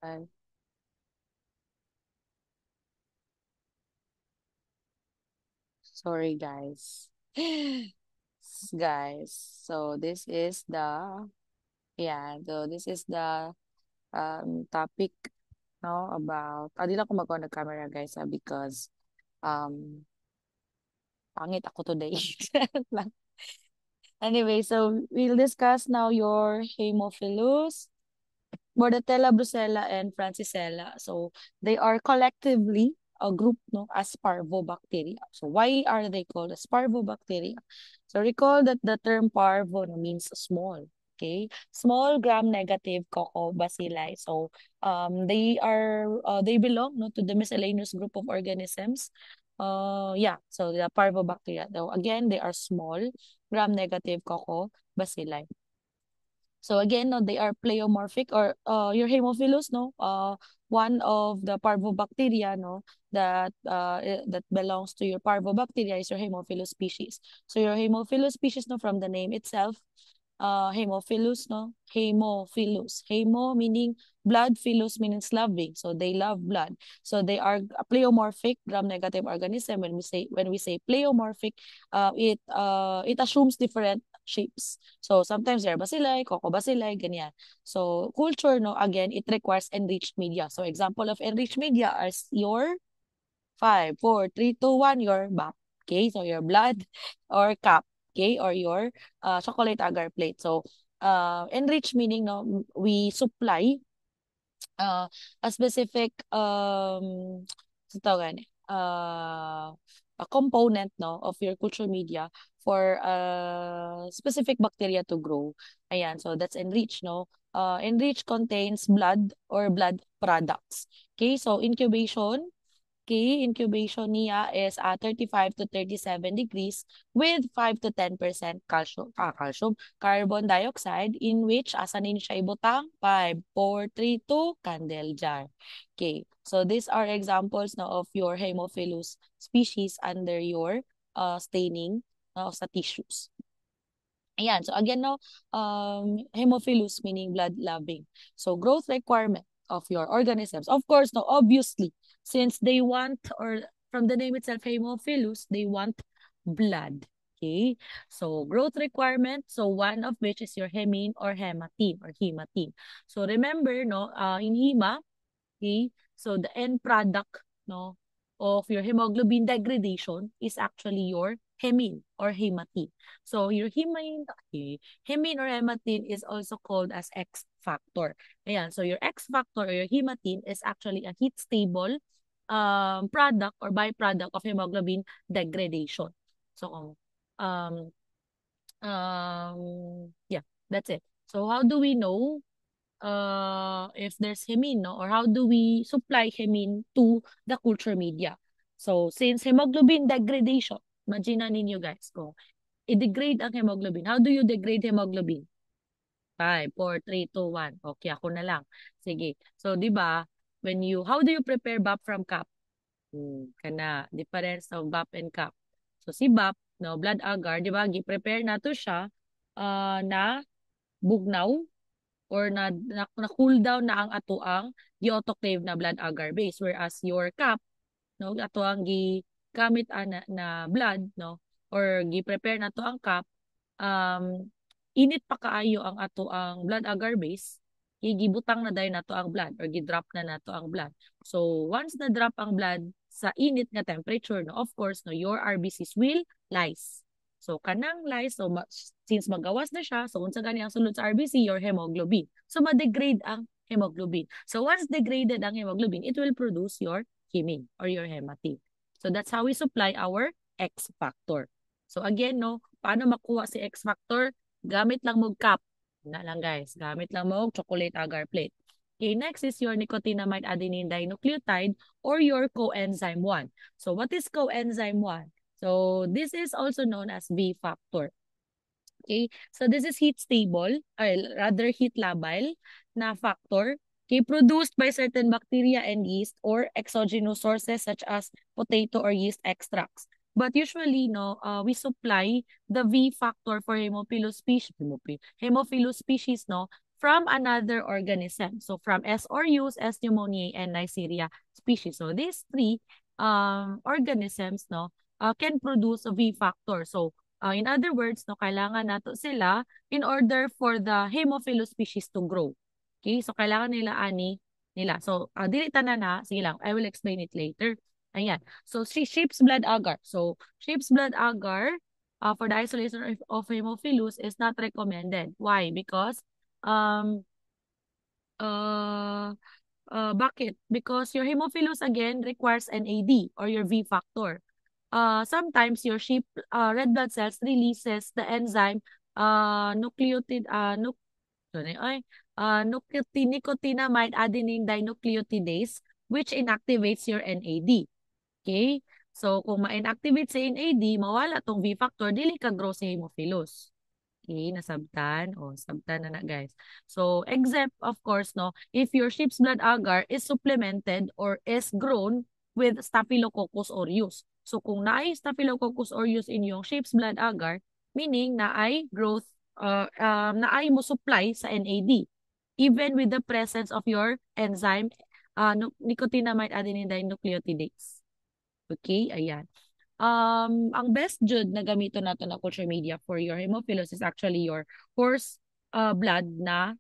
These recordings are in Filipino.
Ay, sorry, guys. Guys, so this is the this is the topic no about di lang ako mag-on camera guys because um pangit ako today. Lang. Anyway, so we'll discuss now your Haemophilus, Bordetella, Brucella, and Francisella. So they are collectively a group no as parvobacteria. So why are they called as parvobacteria? So recall that the term parvo no, means small. Okay, small gram-negative coccobacilli. So they belong no to the miscellaneous group of organisms. So the parvobacteria. Though again, they are small gram-negative coccobacilli. So again, no, they are pleomorphic or your Haemophilus, no, one of the parvobacteria, no, that belongs to your parvobacteria is your Haemophilus species. So your Haemophilus species, no, from the name itself, Haemophilus, no, Haemophilus, Haemo meaning blood, philus meaning loving, so they love blood. So they are a pleomorphic gram-negative organism. When we say pleomorphic, it assumes different shapes. So sometimes they're bacilli, cocobacilli, ganyan. So culture, no, again, it requires enriched media. So example of enriched media are your 5, 4, 3, 2, 1, your BAP. Okay, so your blood or cap. Okay, or your chocolate agar plate. So enriched meaning no, we supply uh, a specific sa tawag ni, a component no of your culture media for a specific bacteria to grow. Ayan, so that's enriched no. Enriched contains blood or blood products. Okay, so incubation niya is 35 to 37 degrees with 5 to 10% carbon dioxide in which asanin siya ibutang 5, 4, 3, 2 candle jar. Okay, so these are examples now of your Haemophilus species under your staining sa tissues. Ayan, so again no, Haemophilus meaning blood-loving. So growth requirement of your organisms. Of course, no, obviously, since they want, or from the name itself, Haemophilus, they want blood. Okay, so growth requirement, so one of which is your hemine or hematine. So remember, no, in hema, okay, so the end product, no, of your hemoglobin degradation is actually your hemine or hematine. So your hemine or hematine is also called as X factor. Ayan, so your X factor or your hematine is actually a heat stable product or byproduct of hemoglobin degradation. So um yeah, that's it. So how do we know if there's hemine, no? Or how do we supply hemine to the culture media? So, since hemoglobin degradation, imagine na ninyo guys, kung i-degrade ang hemoglobin. How do you degrade hemoglobin? 5, 4, 3, 2, 1. Okay, ako na lang. Sige. So, di ba, how do you prepare BAP from CAP? Kana, difference of BAP and CAP. So, si BAP, no, blood agar, di ba, gi-prepare na to siya na bugnaw or na cool down na ang atoang gi-autoclave na blood agar base, whereas your cap no atoang gi gamit ana na blood no or gi-prepare na to ang cap, init pa kaayo ang atoang blood agar base, gibutang na dayon nato ang blood or gi-drop na nato ang blood. So once na drop ang blood sa init nga temperature, no, of course no, your RBCs will lyse. So kanang lyse, so since magawas na siya, so unsa gani ang sulod sa RBC, your hemoglobin. So ma-degrade ang hemoglobin. So once degraded ang hemoglobin, it will produce your hemine or your hematine. So that's how we supply our X factor. So again, no, paano makuha si X factor? Gamit lang mo cup. Na lang guys, gamit lang mo chocolate agar plate. Okay, next is your nicotinamide adenine dinucleotide or your coenzyme 1. So what is coenzyme 1? So this is also known as V factor. Okay, so this is heat stable, or rather heat labile na factor, okay, produced by certain bacteria and yeast or exogenous sources such as potato or yeast extracts. But usually, no, we supply the V factor for Haemophilus species, no, from another organism. So from S. aureus, S. pneumoniae, and Neisseria species. So these three organisms no can produce a V factor. So in other words, no kailangan nato sila in order for the Haemophilus species to grow. Okay? So kailangan nila ani nila. So dili tanan na, sige lang, I will explain it later. Ayan. So sheep's blood agar. So sheep's blood agar for the isolation of Haemophilus is not recommended. Why? Because um uh bakit? Because your Haemophilus again requires NAD or your V factor. Sometimes your red blood cells releases the enzyme nucleotide sorry, ay, nicotinamide adenine dinucleotidase which inactivates your NAD. Okay? So kung ma-inactivate sa NAD, mawala tong V factor, dili ka grow sa Haemophilus. Okay, nasabtan. O, sabtan na guys. So, except, of course, no, if your sheep's blood agar is supplemented or is grown with Staphylococcus aureus. So, kung naay Staphylococcus aureus in yung sheep's blood agar, meaning naay growth, naay mo supply sa NAD, even with the presence of your enzyme, nicotinamide adenine dinucleotidase. Okay, ayan. Ang best jud na gamito nato na culture media for your Haemophilus is actually your horse blood na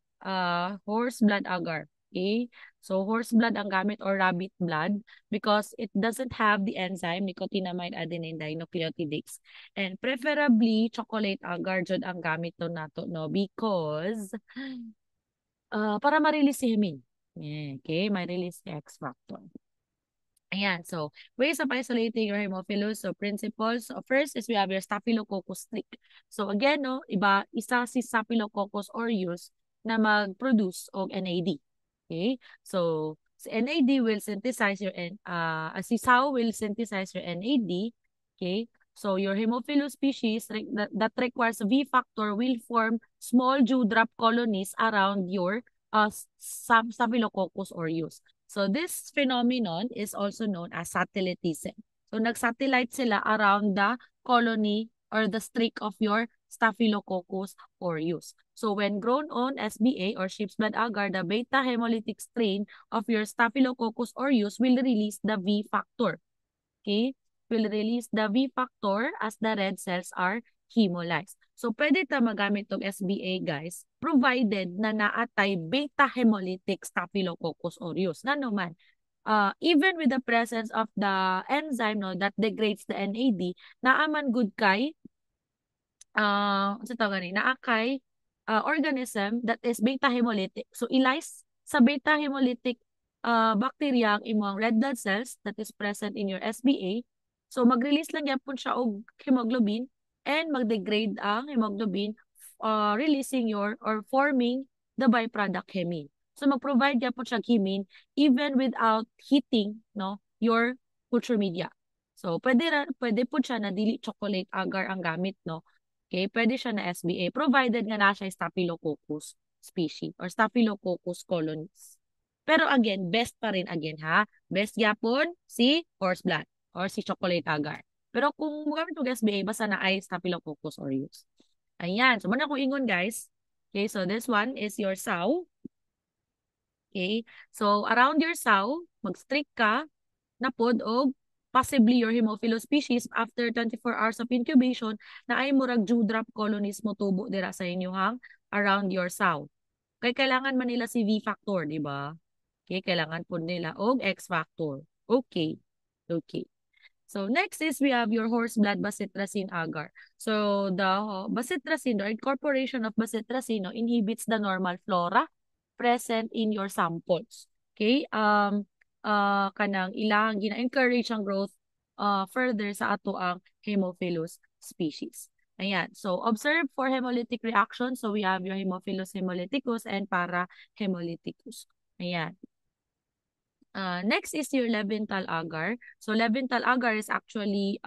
horse blood agar. Okay? So horse blood ang gamit or rabbit blood because it doesn't have the enzyme nicotinamide adenine dinucleotidase. And preferably chocolate agar jud ang gamit to nato no because para ma-release si hemin. Yeah, okay, ma-release si X factor. Ayan, so ways of isolating your Haemophilus. So principles, so first is we have your Staphylococcus stick. So again, no, isa si Staphylococcus aureus na mag-produce og NAD. Okay? So si NAD will synthesize your si SAO will synthesize your NAD. Okay? So your Haemophilus species that requires V factor will form small dewdrop colonies around your Staphylococcus aureus. So this phenomenon is also known as satellitism. So nagsatellite sila around the colony or the streak of your Staphylococcus aureus. So when grown on SBA or sheep's blood agar, the beta hemolytic strain of your Staphylococcus aureus will release the V factor. Okay? Will release the V factor as the red cells are hemolyzed. So, pwede ta magamit tong SBA, guys, provided na naatay beta hemolytic Staphylococcus aureus. Nga naman, even with the presence of the enzyme no, that degrades the NAD, naaman good kay, sa tawag ni, naakay organism that is beta hemolytic. So, ilyse sa beta hemolytic bacteria ang imong red blood cells that is present in your SBA. So, mag-release lang yapon siya og hemoglobin and mag-degrade ang hemoglobin releasing your or forming the byproduct hemine. So, mag-provide yapon siya hemine even without heating no your culture media. So, pwede po siya na dili chocolate agar ang gamit no. Okay, pwede siya na SBA provided nga na siya Staphylococcus species or Staphylococcus colonies. Pero again, best pa rin again ha. Best yapon si horse blood or si chocolate agar. Pero kung magamit mo SBA, basta na ay Staphylococcus aureus. Ayan. So, muna kong ingon guys. Okay, so this one is your sow. Okay, so around your sow, mag-streak ka na pod og possibly your Haemophilus species after 24 hours of incubation na ay murag dewdrop colonies mo tubo dira sa inyong around your sow. Kay kailangan man nila si V factor, di ba? Okay, kailangan po nila og X factor. Okay. Okay. So next is we have your horse blood bacitracin agar. So the bacitracin or incorporation of bacitracin no, inhibits the normal flora present in your samples. Okay? Kanang ilang gina-encourage ang growth further sa ato ang Haemophilus species. Ayan. So, observe for hemolytic reaction. So, we have your Haemophilus hemolyticus and para-hemolyticus. Ayan. Next is your Leventhal agar. So, Leventhal agar is actually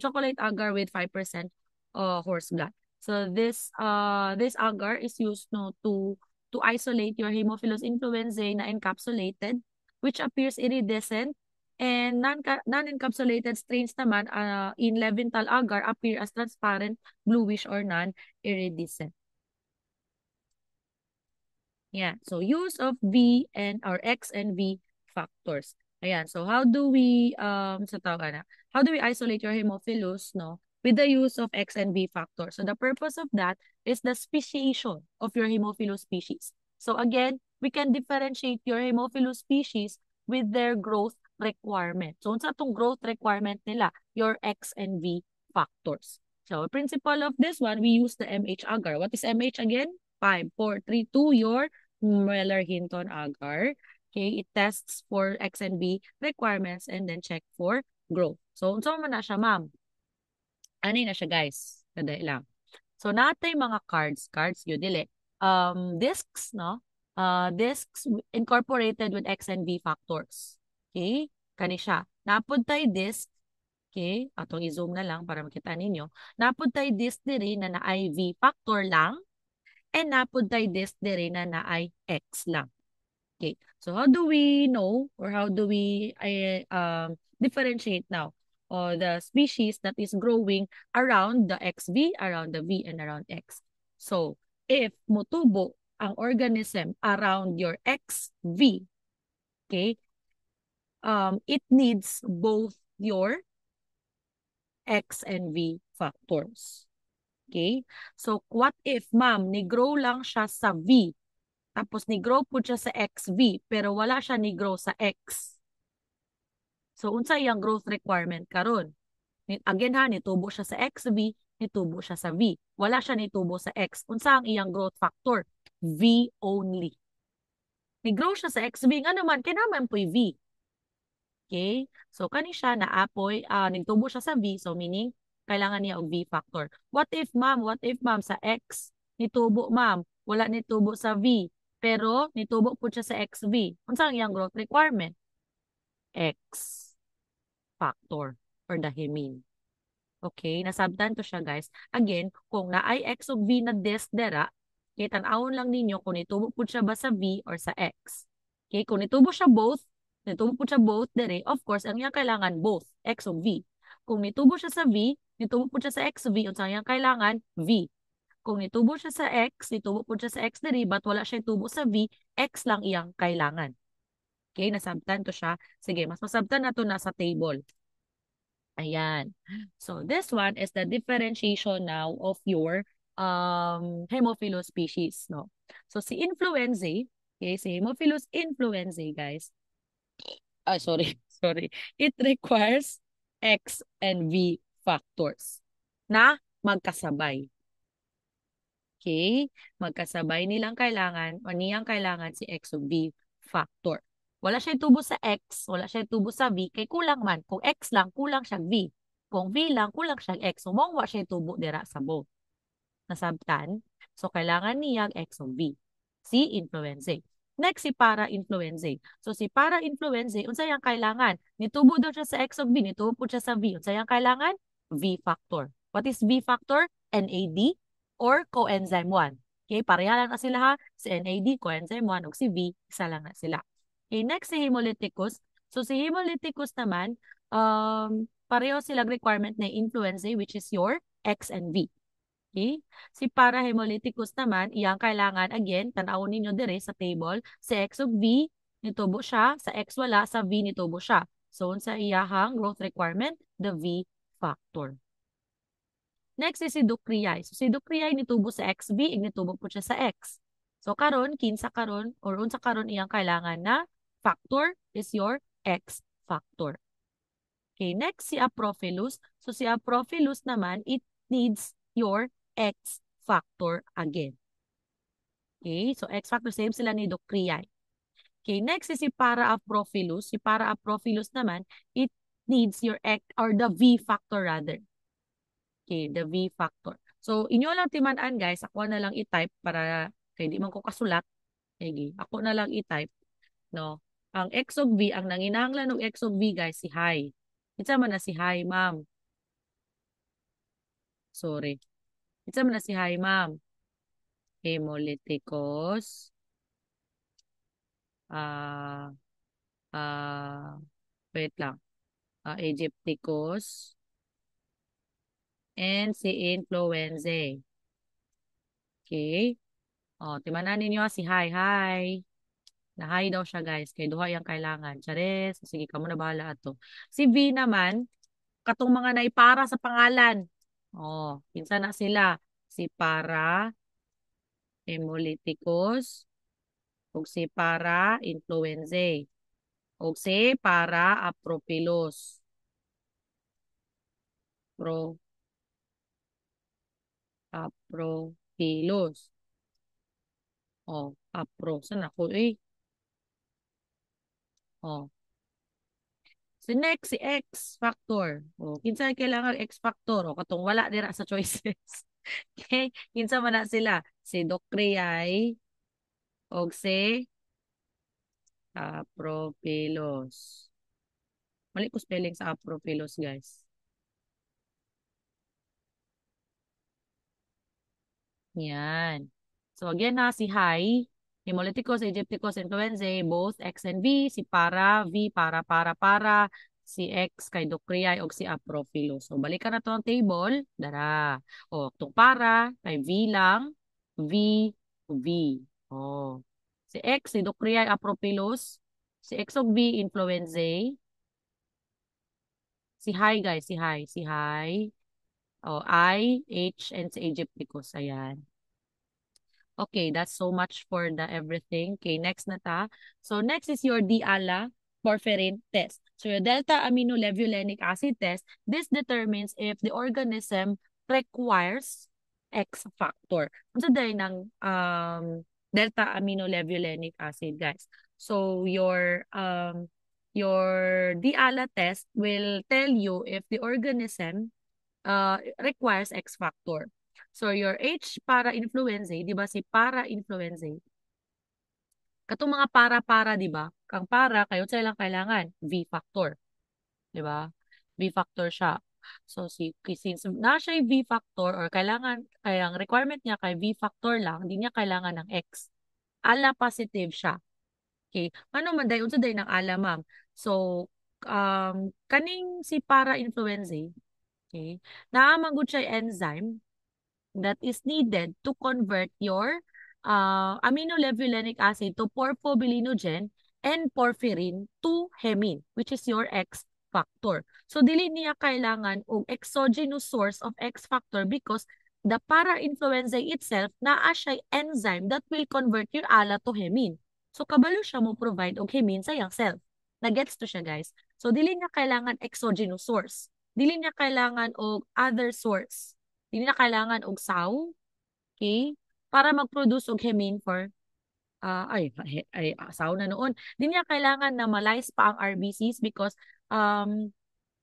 chocolate agar with 5% horse blood. So, this agar is used no, to isolate your Haemophilus influenzae na encapsulated, which appears iridescent, and non-encapsulated strains naman in Leventhal agar, appear as transparent, bluish, or non-iridescent. Yeah. So use of V and our X and V factors. Ayan. So how do we sa tawag na? How do we isolate your Haemophilus, no? With the use of X and V factors. So the purpose of that is the speciation of your Haemophilus species. So again, we can differentiate your Haemophilus species with their growth requirement. So unsa tong growth requirement nila? Your X and V factors. So principle of this one, we use the MH agar. What is MH again? 5, 4, 3, 2, your Mueller-Hinton agar. Okay, it tests for X and B requirements and then check for growth. So, unsa man na siya, ma'am? Ano na siya, guys? Kada lang. So, natay mga cards yun, dili. Discs, no? Discs incorporated with X and V factors. Okay? Kani siya. Napod tay disc, okay? Atong i-zoom na lang para makita ninyo. Napod tay disc diri na na-IV factor lang and napod tay disc diri na naay X lang. Okay. So how do we know or how do we differentiate now the species that is growing around the XV, around the V, and around X? So if mutubo ang organism around your XV, okay, it needs both your X and V factors. Okay? So what if, ma'am, ni-grow lang siya sa V, tapos ni-grow po siya sa XV, pero wala siya ni-grow sa X. So, unsa iyang growth requirement karon? Again ha, nitubo siya sa XV, nitubo siya sa V. Wala siya nitubo sa X. Unsa ang iyang growth factor? V only. Ni-grow siya sa XV, nga naman, kinaman po'y V. Okay? So, kani siya na apoy, nagtubo siya sa V, so meaning, kailangan niya og V factor. What if, ma'am, sa X, nitubo, ma'am, wala nitubo sa V, pero nitubo po siya sa XV. Unsa ang iyang growth requirement? X factor or the hemine. Okay, nasabtan to siya, guys. Again, kung naay X ug V na des dera, okay, tan-awon lang ninyo kung nitubo po siya ba sa V or sa X. Okay, kung nitubo po siya both dere, of course, ang iyang kailangan both, X ug V. Kung nitubo siya sa V, nitubo po siya sa XV, unsa iyang kailangan? V. Kung nitubo siya sa X, nitubo po siya sa X dere, but wala siya tubo sa V, X lang iyang kailangan. Okay, nasabtan to siya. Sige, mas masabtan na to nasa table. Ayan. So this one is the differentiation now of your Haemophilus species, no? So si influenzae, okay, si Haemophilus influenzae, guys. Sorry, sorry. It requires X and V factors na magkasabay. Okay? Magkasabay nilang kailangan o niyang kailangan si X ug V factor. Wala siya tubo sa X, wala siya tubo sa V, kay kulang man. Kung X lang, kulang siya V. Kung V lang, kulang siya X. So, mong wa siya tubo dira sa both. Nasabtan? So, kailangan niyang X ug V. Si influenzae. Next, si para-influenzae. So, si para-influenzae, unsa yang kailangan? Nitubo daw siya sa X ug V, nitubo po siya sa V. Unsa yang kailangan? V factor. What is V factor? NAD or coenzyme 1. Okay, pareha lang na sila ha. Si NAD, coenzyme 1, ug si V, isa lang na sila. Okay, next si hemolyticus. So si hemolyticus naman, pareho silang requirement na influenzae which is your X and V. Okay? Si para-hemolyticus naman, iyang kailangan, again, tanawon ninyo dire sa table, si X ug V, nitubo siya, sa X wala, sa V nitubo siya. So, sa iyahang growth requirement, the V factor. Next is si Ducriae. So si Ducriae nitubo sa XV, ig nitubo po siya sa X. So karon kinsa karon or unsa karon iyang kailangan na factor is your X factor. Okay, next si Aprophilus. So si Aprophilus naman, it needs your X factor again. Okay, so X factor same sila ni Ducriae. Okay, next is si Para-Aprophilus. Si Para-Aprophilus naman, it needs your X or the V factor rather. Okay, the V factor. So, inyo lang timan-an guys, ako na lang i-type para kay di man ko kasulat. Okay, ako na lang i-type, no? Ang X of V, ang nanginahanglan ng X of V guys, si high. Itsa man na si high, ma'am. Sorry. Itsa man na si high, ma'am. Hemolyticus. Ah, wait lang. Aegypticus. And si influenzae. Okay. O, timanan ninyo si Hi. Hi. Na-hi daw siya, guys. Kay duha yang kailangan. Charis. Sige, kamo na bahala ato. Si V naman, katong mga naipara sa pangalan. O, kinsa na sila. Si para hemolyticus ug si para influenzae ug si para aprophyllus. Pro Aprophyllus. O, Saan ako eh? O, si next, si X factor. O, kinsa ang kailangan X factor? O, katong wala dira sa choices. Okay? Kinsa man na sila? Si Docreae o si Aprophyllus. Mali ko spelling sa Aprophyllus, guys. Yan. So again na si High, Hemolyticus, Aegypticus, Influenzae, both X and V, si para, V para, si X kay Docreae o si Aprophyllus. So balikan na to ang table, dara. O, itong para, kay V lang, V, V. O. Si X, si Docreae, Aprophyllus, si X og V, Influenzae, si High guys, si High. O, I, H, and si Aegypticus. Ayan. Okay, that's so much for the everything. Okay, next na ta. So next is your Diala porphyrin test. So your delta aminolevulinic acid test, this determines if the organism requires X factor. Ano dahil ng delta aminolevulinic acid, guys? So your Diala test will tell you if the organism requires X factor. So your H para influenzae, di ba si para influenzae? Katong mga para, di ba? Kang para, kayo sa ilang kailangan, V factor. Di ba? V factor siya. So since na siya V factor or kailangan, kaya ang requirement niya kay V factor lang, hindi niya kailangan ng X. Ala positive siya. Okay. Ano man dayon sa day ng ala, ma'am? So, kaning si para influenzae, okay, naamang siya enzyme that is needed to convert your aminolevulinic acid to porphobilinogen and porphyrin to hemine, which is your X factor. So, dili niya kailangan og exogenous source of X factor because the para-influenzae itself naa siya enzyme that will convert your ALA to hemine. So, kabalo siya mo provide og hemine sa iyang self. Nagets to siya, guys. So, dili niya kailangan exogenous source. Dili niya kailangan og other source. Hindi na kailangan og saw, okay? Para mag-produce og hemine for saw na noon. Hindi niya kailangan na malays pa ang RBCs because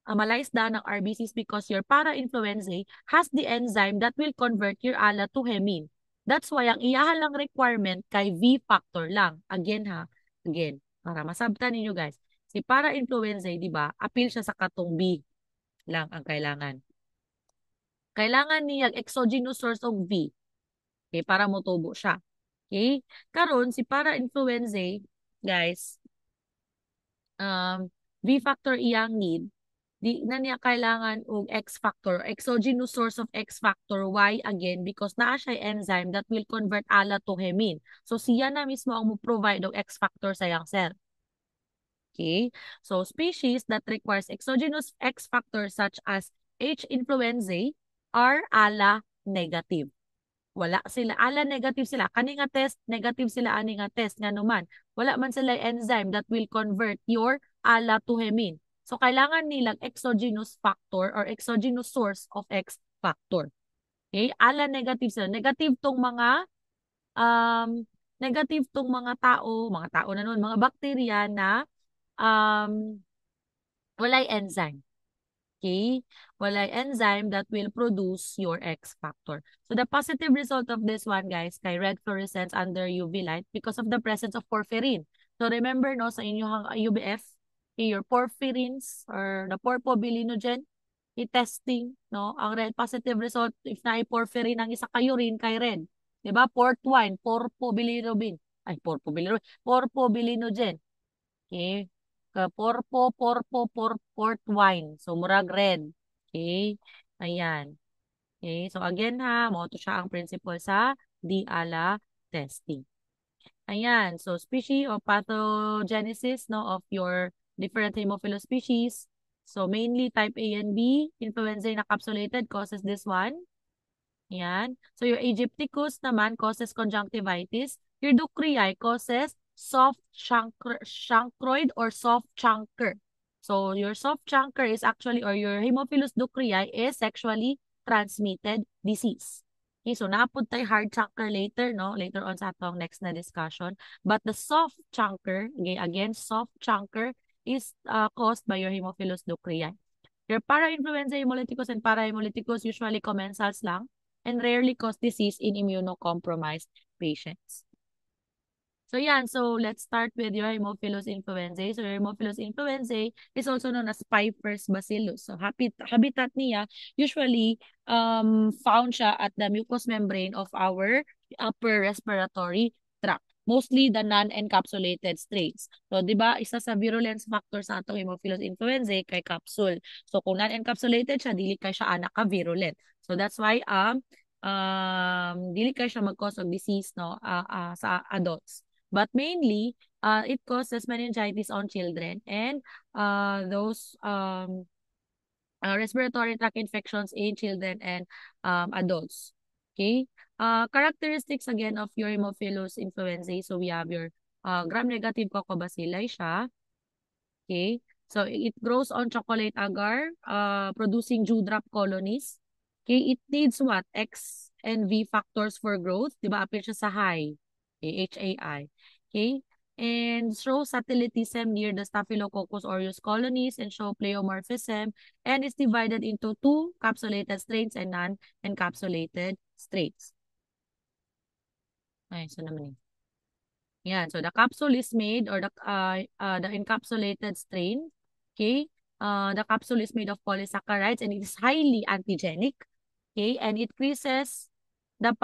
malays da ng RBCs because your para-influenzae has the enzyme that will convert your ALA to hemine. That's why ang iyahan lang requirement kay V factor lang. Again para masabtan ninyo, guys. Si para-influenzae, di ba, appeal siya sa katong B lang ang kailangan. Kailangan niya exogenous source of V. Okay, para motubo siya. Okay? Karon si para influenzae, guys, V factor iyang need, di na niya kailangan og X factor, exogenous source of X factor. Why? Again, because naa siya enzyme that will convert ALA to hemine. So siya na mismo ang mo-provide og X factor sa iyang cell. Okay? So species that requires exogenous X factor such as H. influenzae are ALA negative. Wala sila, ALA negative sila. Kani nga test, negative sila ani nga test nga naman. Wala man sila enzyme that will convert your ALA to hemine. So kailangan nilang exogenous factor or exogenous source of X factor. Okay? ALA negative sila. Negative tong mga tao na noon, mga bakterya na um, walay enzyme. Okay? Walay enzyme that will produce your X factor. So the positive result of this one, guys, kay red fluorescence under UV light because of the presence of porphyrin. So remember, no, sa inyong UBF, okay, your porphyrins or the porphobilinogen, i-testing, no, ang red positive result, if na-porphyrin ang isa ka urine, kay red. Diba? Port wine, porphobilinogen. Okay? Port wine. So, murag red. Okay? Ayan. Okay? So, again ha, mo to siya ang principle sa Diala testing. Ayan, so species or pathogenesis no, of your different Haemophilus species. So mainly type A and B, influenza encapsulated causes this one. Ayan. So your Aegypticus naman causes conjunctivitis. Your Ducreae causes soft chancroid or soft chancre. So your soft chancre is actually, or your Haemophilus ducreae is sexually transmitted disease. Okay, so naapod tayo hard chancre later, no? Later on sa atong next na discussion. But the soft chancre, again, soft chancre is caused by your Haemophilus ducreae. Your para-influenza hemolyticus and para-hemolyticus usually commensals lang and rarely cause disease in immunocompromised patients. So yan, so let's start with your Haemophilus influenzae. So your Haemophilus influenzae is also known as Piper's bacillus. So habitat niya usually found siya at the mucous membrane of our upper respiratory tract. Mostly the non-encapsulated strains. So, di ba, isa sa virulence factor sa atong Haemophilus influenzae kay capsule. So, kung non-encapsulated siya, dili kay siya anak ka virulent. So, that's why dili kay siya mag-cause of disease no sa adults. But mainly, it causes meningitis on children and those respiratory tract infections in children and adults. Okay. Characteristics again of your Haemophilus influenzae. So we have your gram-negative Coccobacilli siya. Okay. So it grows on chocolate agar, producing dewdrop colonies. Okay. It needs what? X and V factors for growth. Diba? Appear siya sa high. Okay. HAI. Okay. And show satellitism near the Staphylococcus aureus colonies and show pleomorphism and is divided into two capsulated strains and non-encapsulated strains. Ay, so naman eh. Yan. So the capsule is made or the encapsulated strain. Okay. The capsule is made of polysaccharides and it is highly antigenic. Okay. And it increases the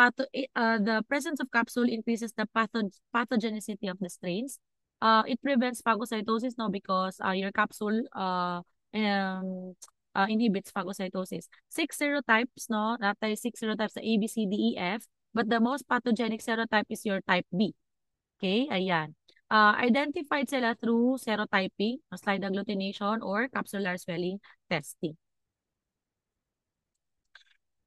presence of capsule increases the pathogenicity of the strains. It prevents phagocytosis now because your capsule inhibits phagocytosis. 6 serotypes, no? Natay 6 serotypes sa A, B, C, D, E, F. But the most pathogenic serotype is your type B. Okay, ayan. Identified sila through serotyping, slide agglutination, or capsular swelling testing.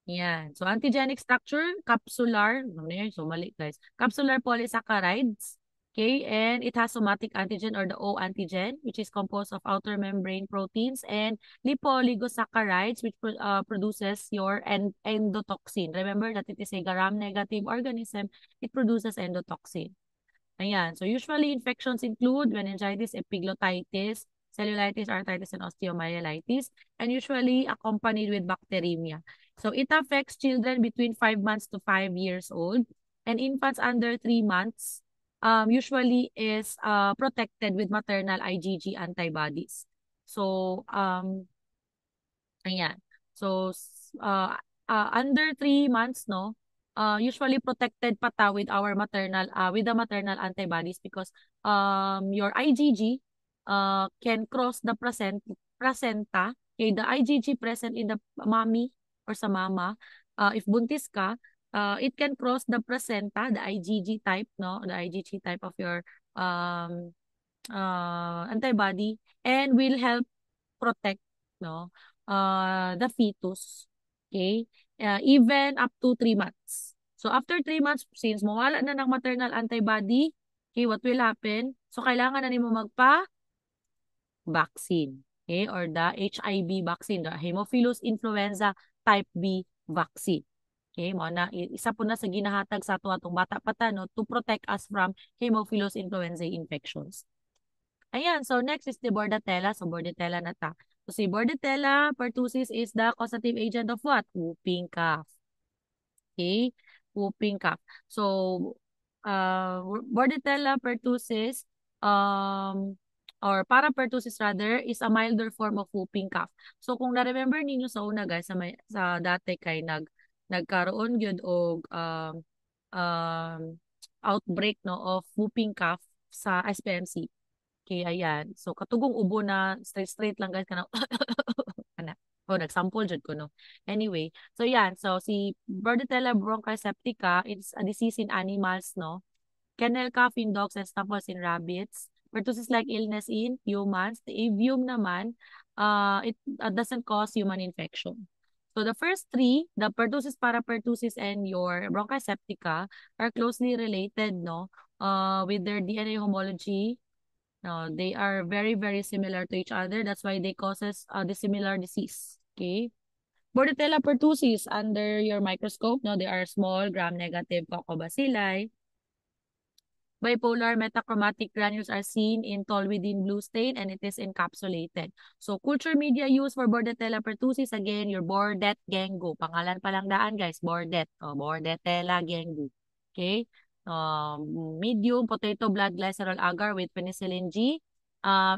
Yan. So, antigenic structure, capsular, ano yun? So, mali guys. Capsular polysaccharides. Okay, and it has somatic antigen or the O antigen, which is composed of outer membrane proteins and lipoligosaccharides, which produces your endotoxin. Remember that it is a gram-negative organism. It produces endotoxin. Ayan. So, usually infections include meningitis, epiglottitis, cellulitis, arthritis, and osteomyelitis, and usually accompanied with bacteremia. So, it affects children between 5 months to 5 years old, and infants under 3 months usually is protected with maternal IgG antibodies. So, ayan. So, under 3 months, no, usually protected pa ta with our maternal, with the maternal antibodies because your IgG can cross the placenta. Okay, the IgG present in the mommy or sa mama, if buntis ka, it can cross the placenta, the IgG type, no, the IgG type of your um, antibody and will help protect no the fetus. Okay? Even up to 3 months. So after 3 months, since mawala na ng maternal antibody, okay, what will happen? So kailangan na nimo magpa-vaccine. Okay? Or the HIV vaccine, the Haemophilus influenza type B vaccine. Okay, mo na isa po na sa ginahatag sa ato atong bata pa ta, no, to protect us from Haemophilus influenzae infections. Ayan, so next is the Bordetella. So Bordetella na ta. So si Bordetella pertussis is the causative agent of what? Whooping cough. Okay? Whooping cough. So Bordetella pertussis or parapertussis rather is a milder form of whooping cough. So kung na-remember ninyo sa una guys sa dati kay nagkaroon gyud og outbreak no of whooping cough sa SPMC. Okay, ayan. So, katugong ubo na straight lang guys. Kana, ana. Oh, nagsample jud ko, no? Anyway, so yan. So, si Bordetella bronchiceptica, it's a disease in animals, no? Kennel cough in dogs and snuffles in rabbits. Pertussis-like illness in humans. The avium naman, it doesn't cause human infection. So the first three, the pertussis, parapertussis, and your bronchiceptica are closely related, no? With their DNA homology. No, they are very, very similar to each other. That's why they causes the similar disease. Okay. Bordetella pertussis under your microscope, no, they are small gram-negative coccobacilli. Bipolar metachromatic granules are seen in toluidine blue stain and it is encapsulated. So, culture media used for Bordetella pertussis, again, your Bordet gengu. Pangalan pa lang daan, guys. Bordet. O, Bordetella gengu. Okay? Medium potato blood glycerol agar with penicillin G.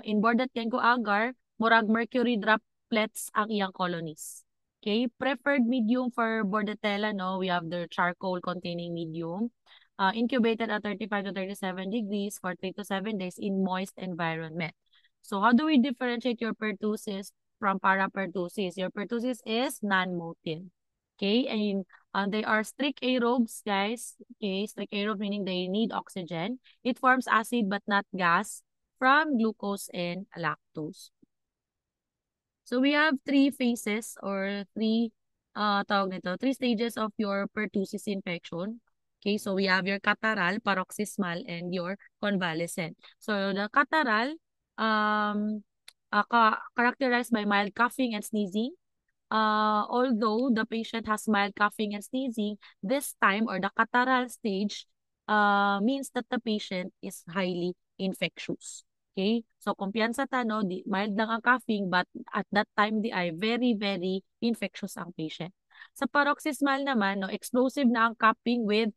In Bordet gengu agar, murag mercury droplets ang iyang colonies. Okay? Preferred medium for Bordetella, no? We have the charcoal containing medium. Incubated at 35 to 37 degrees for 3 to 7 days in moist environment. So how do we differentiate your pertussis from parapertussis? Your pertussis is non-motive. Okay, and they are strict aerobes, guys. Okay, strict aerobe meaning they need oxygen. It forms acid but not gas from glucose and lactose. So we have three phases or three stages of your pertussis infection. Okay, so we have your catarrhal, paroxysmal, and your convalescent. So the catarrhal, characterized by mild coughing and sneezing. Although the patient has mild coughing and sneezing, this time or the catarrhal stage means that the patient is highly infectious. Okay? So, kumpiyansa ta, no, mild lang ang coughing, but at that time, di ay very, very infectious ang patient. Sa paroxysmal naman, no, explosive na ang coughing with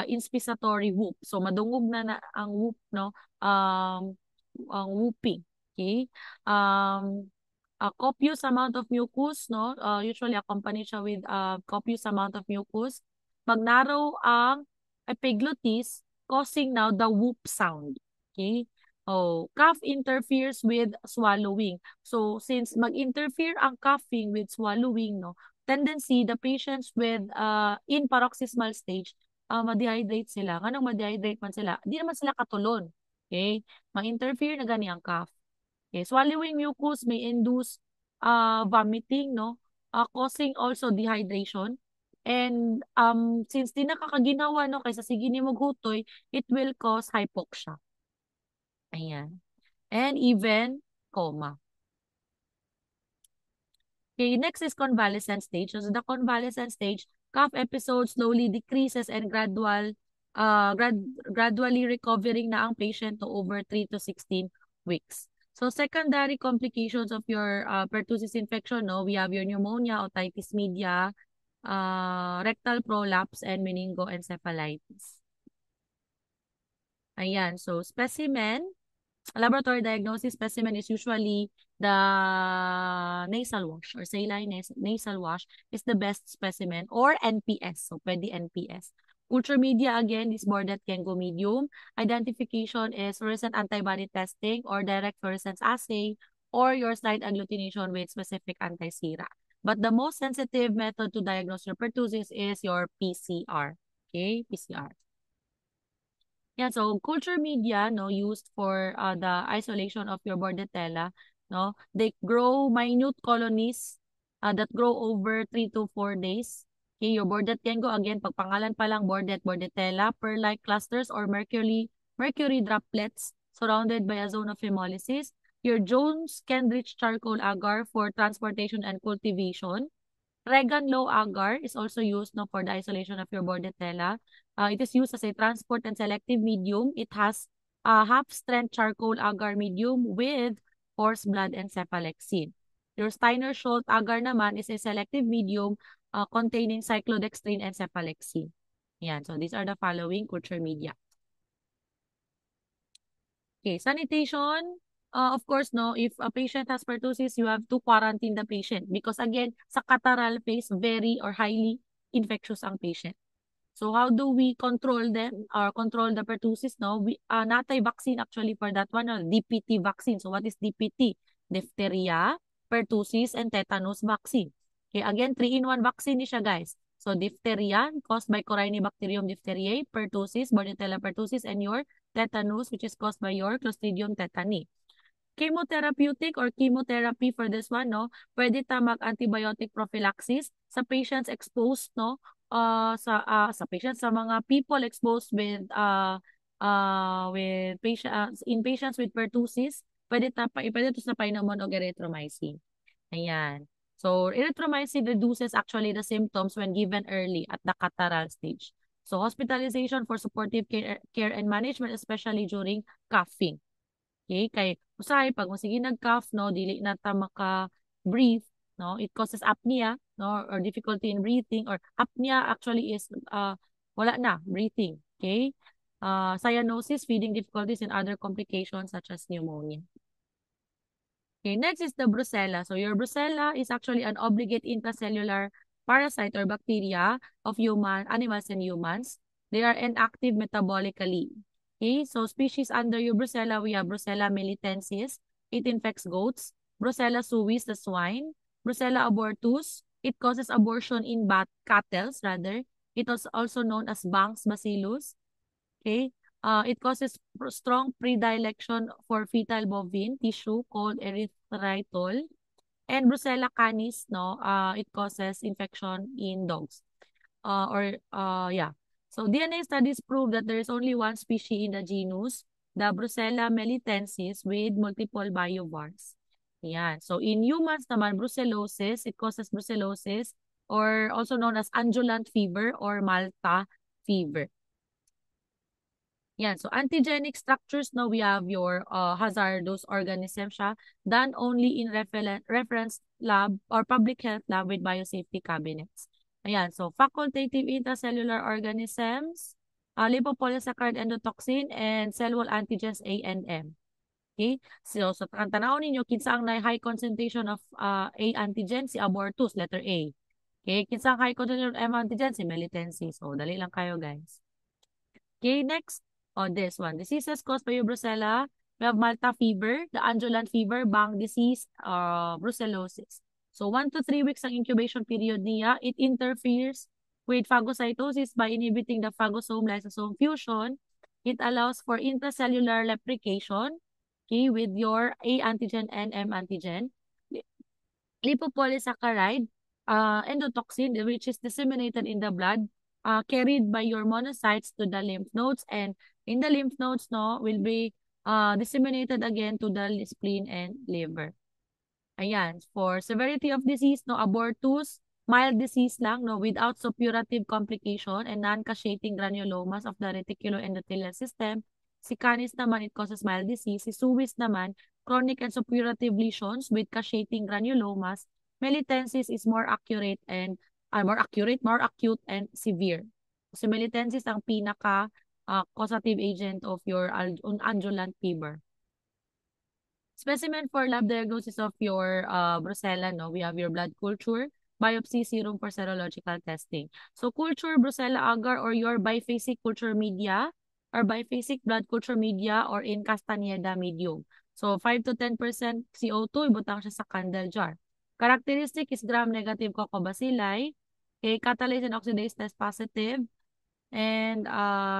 inspiratory whoop. So, madungog na ang whoop, no, ang whooping. Okay? A copious amount of mucus, no, usually accompanied siya with a copious amount of mucus. Pag narrow ang epiglottis, causing now the whoop sound. Okay? Oh, cough interferes with swallowing. So, since mag-interfere ang coughing with swallowing, no, tendency, the patients with in paroxysmal stage, ma-dehydrate sila. Nganong ma-dehydrate man sila? Di naman sila katulon. Okay? Ma-interfere na gani ang cough. Okay? Swallowing mucus may induce vomiting, no? Causing also dehydration. And since di nakakaginawa, no, kaysa sige ni maghutoy, it will cause hypoxia. Ayan. And even coma. Okay, next is convalescent stage. So the convalescent stage, cough episode slowly decreases and gradually recovering na ang patient to over 3 to 16 weeks. So secondary complications of your pertussis infection, no, we have your pneumonia, otitis media, rectal prolapse, and meningoencephalitis. Ayan, so specimen, laboratory diagnosis specimen is usually the nasal wash or saline nasal wash is the best specimen or NPS. So, pwede NPS. Culture media, again, is Bordet gengu medium. Identification is fluorescent antibody testing or direct fluorescence assay or your slide agglutination with specific anti-sera. But the most sensitive method to diagnose your pertussis is your PCR. Okay, PCR. Yeah, so culture media, no, used for the isolation of your Bordetella, no, they grow minute colonies that grow over 3 to 4 days. Okay, your Bordet gengu, again, pagpangalan pa lang Bordetella, pearl-like clusters or mercury droplets surrounded by a zone of hemolysis. Your Jones-Kendrich charcoal agar for transportation and cultivation. Regan-Low agar is also used, no, for the isolation of your Bordetella. It is used as a transport and selective medium. It has a half-strength charcoal agar medium with horse blood and cephalexin. Your Steiner-Schultz agar naman is a selective medium containing cyclodextrin and cephalexin. Yan. So these are the following culture media. Okay, sanitation. Of course, no, if a patient has pertussis, you have to quarantine the patient because again, sa catarrhal phase, very or highly infectious ang patient. So how do we control them or control the pertussis? No, we natay vaccine actually for that one, DPT vaccine. So what is DPT? Diphtheria, pertussis, and tetanus vaccine. Okay, again, 3-in-1 vaccine ni siya, guys. So, diphtheria caused by Corynebacterium diphtheriae, pertussis, Bordetella pertussis, and your tetanus, which is caused by your Clostridium tetani. Chemotherapeutic or chemotherapy for this one, no? Pwede ta mag-antibiotic prophylaxis sa patients exposed, no? Sa patients, sa mga people exposed with patients, in patients with pertussis, pwede to sa Painomon o erythromycin. Ayan. So, erythromycin reduces actually the symptoms when given early at the catarrhal stage. So, hospitalization for supportive care and management, especially during coughing. Okay, kay usahay pag masige nag-cough, no, dili na ta maka-breathe, no, it causes apnea, no, or difficulty in breathing, or apnea actually is wala na breathing. Okay, cyanosis, feeding difficulties, and other complications such as pneumonia. Okay, next is the brucella. So your brucella is actually an obligate intracellular parasite or bacteria of animals and humans. They are inactive metabolically. Okay, so species under your brucella, we have Brucella melitensis. It infects goats. Brucella suis, the swine. Brucella abortus. It causes abortion in cattle, rather. It is also known as Banks bacillus. Okay, it causes strong predilection for fetal bovine tissue called erythritol. And Brucella canis, no, it causes infection in dogs. Yeah. So DNA studies prove that there is only one species in the genus, the Brucella melitensis, with multiple biovars. Yan. So in humans naman, brucellosis, it causes brucellosis, or also known as undulant fever or Malta fever. Yan. So antigenic structures, now we have your hazardous organism siya, done only in reference lab or public health lab with biosafety cabinets. Ayan. So facultative intracellular organisms, lipopolysaccharide endotoxin, and cell wall antigens A and M. Okay? So ang tanaw ninyo, kinsa ang high concentration of A antigen, si abortus, letter A. Okay? Kinsa ang high concentration of M antigen, si melitensis. So dali lang kayo, guys. Okay, next. This one. Diseases caused by brucella. We have Malta fever, the undulant fever, Bang disease, brucellosis. So 1 to 3 weeks ang incubation period niya. It interferes with phagocytosis by inhibiting the phagosome-lysosome fusion. It allows for intracellular replication, okay, with your A antigen and M antigen. Lipopolysaccharide, endotoxin, which is disseminated in the blood, carried by your monocytes to the lymph nodes, and in the lymph nodes, no, will be disseminated again to the spleen and liver. Ayan, for severity of disease, no, abortus, mild disease lang, no, without suppurative complication and non-cacheating granulomas of the reticuloendothelial system. Si canis naman, it causes mild disease. Si suis naman, chronic and suppurative lesions with cacheating granulomas. Melitensis is more acute and severe. So melitensis ang pinaka causative agent of your undulant fever. Specimen for lab diagnosis of your brucella, no? We have your blood culture, biopsy, serum for serological testing. So culture brucella agar or your biphasic culture media or biphasic blood culture media or in Castaneda medium. So 5 to 10% CO2, ibutang siya sa candle jar. Characteristic is gram-negative Coccobacilli. Okay, catalase and oxidase test positive. And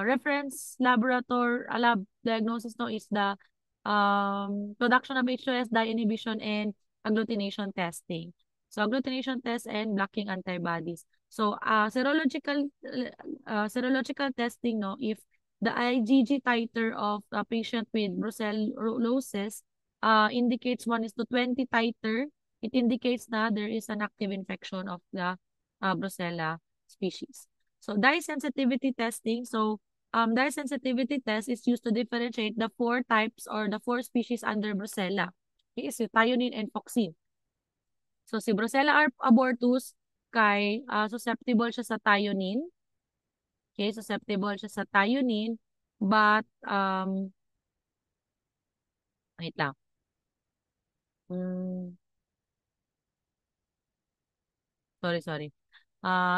reference laboratory lab diagnosis, no, is the production of H2S, dye inhibition, and agglutination testing. So agglutination test and blocking antibodies. So serological testing, no, if the IgG titer of a patient with brucellosis indicates 1:20 titer, it indicates na there is an active infection of the Brucella species. So dye sensitivity testing. So dye sensitivity test is used to differentiate the 4 types or the 4 species under Brucella. Okay, so thionine and foxine. So si Brucella abortus kay susceptible siya sa thionine. Okay, susceptible siya sa thionine, but wait lang. Sorry.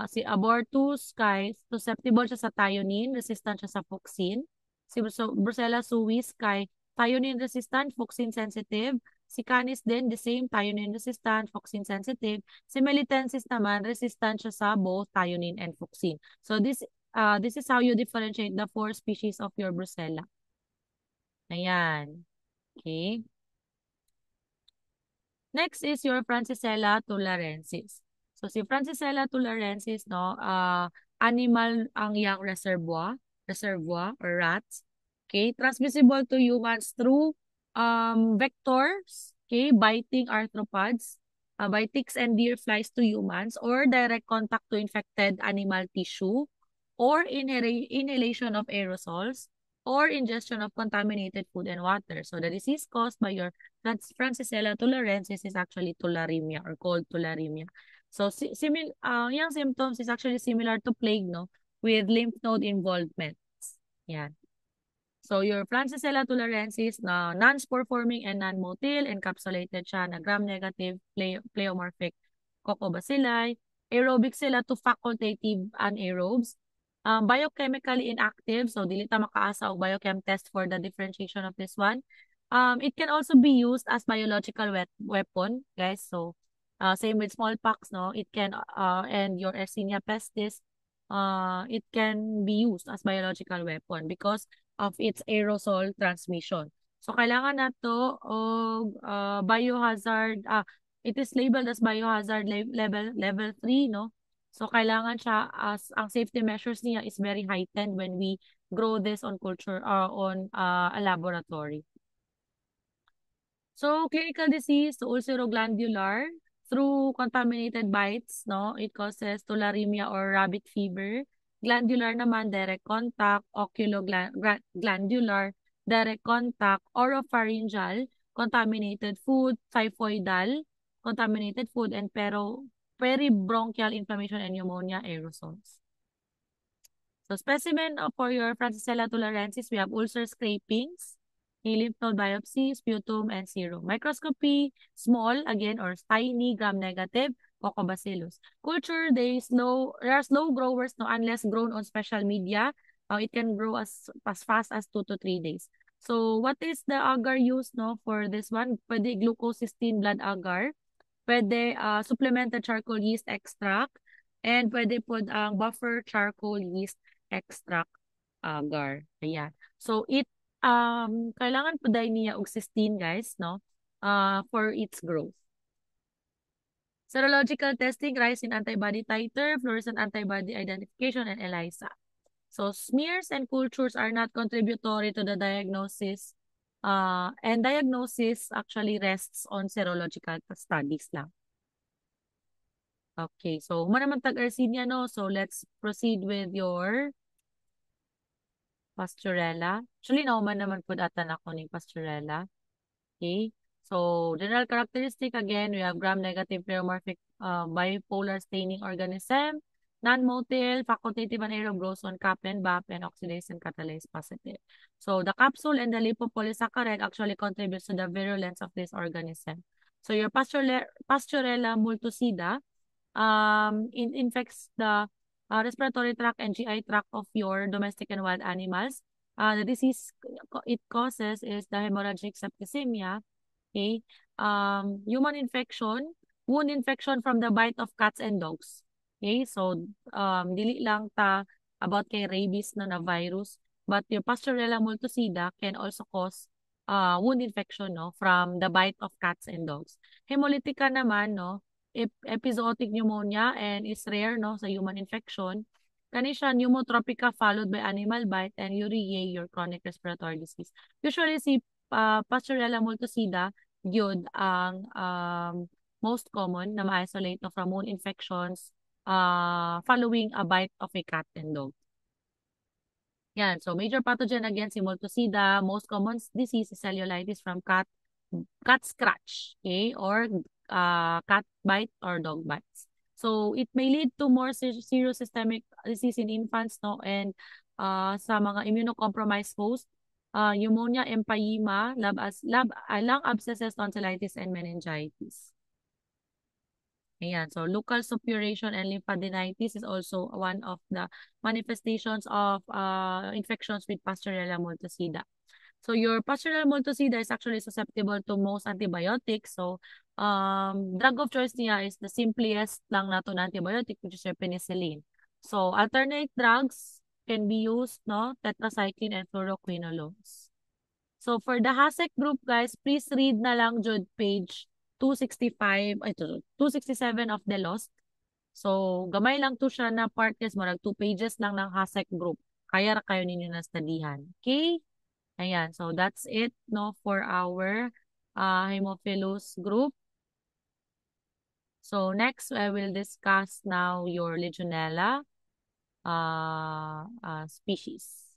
Si abortus kay susceptible siya sa thionine, resistant siya sa foxine. Si Brucella suis kay thionine resistant, foxine sensitive. Si Canis din, the same, thionine resistant, fuchsin sensitive. Si Melitensis naman, resistant siya sa both thionine and fuchsin. So this is how you differentiate the 4 species of your Brucella. Ayan. Okay. Next is your Francisella tularensis. So si Francisella tularensis, no, animal ang iyang reservoir or rats. Okay, transmissible to humans through vectors, okay, biting arthropods, by ticks and deer flies to humans, or direct contact to infected animal tissue, or inhalation of aerosols, or ingestion of contaminated food and water. So the disease caused by your Francisella tularensis is actually tularemia or cold tularemia. So yung symptoms is actually similar to plague, no, with lymph node involvement. Yan. So your Francisella tularensis na non-spore forming and non-motile, encapsulated siya na gram-negative pleomorphic Coccobacilli. Aerobic sila to facultative anaerobes. Biochemically inactive, so dili ta makaasa og biochem test for the differentiation of this one. It can also be used as biological weapon, guys. So same with smallpox, no? It can and your Yersinia pestis, it can be used as biological weapon because of its aerosol transmission. So, kailangan na to og biohazard, it is labeled as biohazard level 3, no? So, kailangan siya as, ang safety measures niya is very heightened when we grow this on culture or on a laboratory. So, clinical disease, so ulceroglandular, through contaminated bites, no? It causes tularemia or rabbit fever. Glandular naman, direct contact, oculoglandular, direct contact, oropharyngeal, contaminated food, typhoidal, contaminated food, and peribronchial inflammation and pneumonia aerosols. So specimen for your Francisella tularensis, we have ulcer scrapings, lymph node biopsy, sputum, and serum. Microscopy, small, again, or tiny, gram-negative, Coccobacillus. Culture, they are slow growers, no, unless grown on special media. It can grow as fast as 2 to 3 days. So, what is the agar used, no, for this one? Pwede glucosystine blood agar. Pwede supplemented charcoal yeast extract. And pwede po ang buffer charcoal yeast extract agar. Ayan. So, kailangan po dahil niya og cysteine, guys, no? For its growth. Serological testing, rise in antibody titer, fluorescent antibody identification, and ELISA. So, smears and cultures are not contributory to the diagnosis. And diagnosis actually rests on serological studies lang. Okay, so naman tag-Yersinia, no? So, let's proceed with your Pasturella. Actually, nauman naman po datan ako ni Pasturella. Okay. So, general characteristic, again, we have gram-negative pleomorphic bipolar staining organism, non-motile, facultative anaerobe grows on CAP and BAP, and oxidase and catalase positive. So, the capsule and the lipopolysaccharide actually contributes to the virulence of this organism. So, your Pasturella multocida infects the respiratory tract and GI tract of your domestic and wild animals. The disease it causes is the hemorrhagic septicemia. Okay. Human infection, wound infection from the bite of cats and dogs. Okay. So, dili lang ta about kay rabies na virus, but your Pasturella multocida can also cause wound infection, no, from the bite of cats and dogs. Hemolytica naman, no, epizootic pneumonia and is rare, no, sa human infection. Kani siya pneumotropica followed by animal bite and uriae, your chronic respiratory disease. Usually si Pasturella multocida yun ang most common na ma-isolate no, from wound infections following a bite of a cat and dog. Yan. So, major pathogen again si multocida. Most common disease is cellulitis from cat scratch, okay, or cat bite or dog bites. So, it may lead to more serious systemic disease in infants, no, and sa mga immunocompromised host, pneumonia, empyema, lung abscesses, tonsillitis, and meningitis. Ayan. So, local suppuration and lymphadenitis is also one of the manifestations of infections with Pasturella multocida. So your Pasteurella multocida is actually susceptible to most antibiotics. So drug of choice niya is the simplest lang nato na antibiotic, which is your penicillin. So alternate drugs can be used, no? Tetracycline and fluoroquinolones. So for the HASEC group, guys, please read na lang jud page 265, ay, 267 of the Lost. So, gamay lang to siya na part, guys. Marag 2 pages lang ng HASEC group. Kaya ra kayo ninyo na studyhan. Okay? Ayan. So, that's it, no, for our Haemophilus group. So, next, I will discuss now your Legionella species.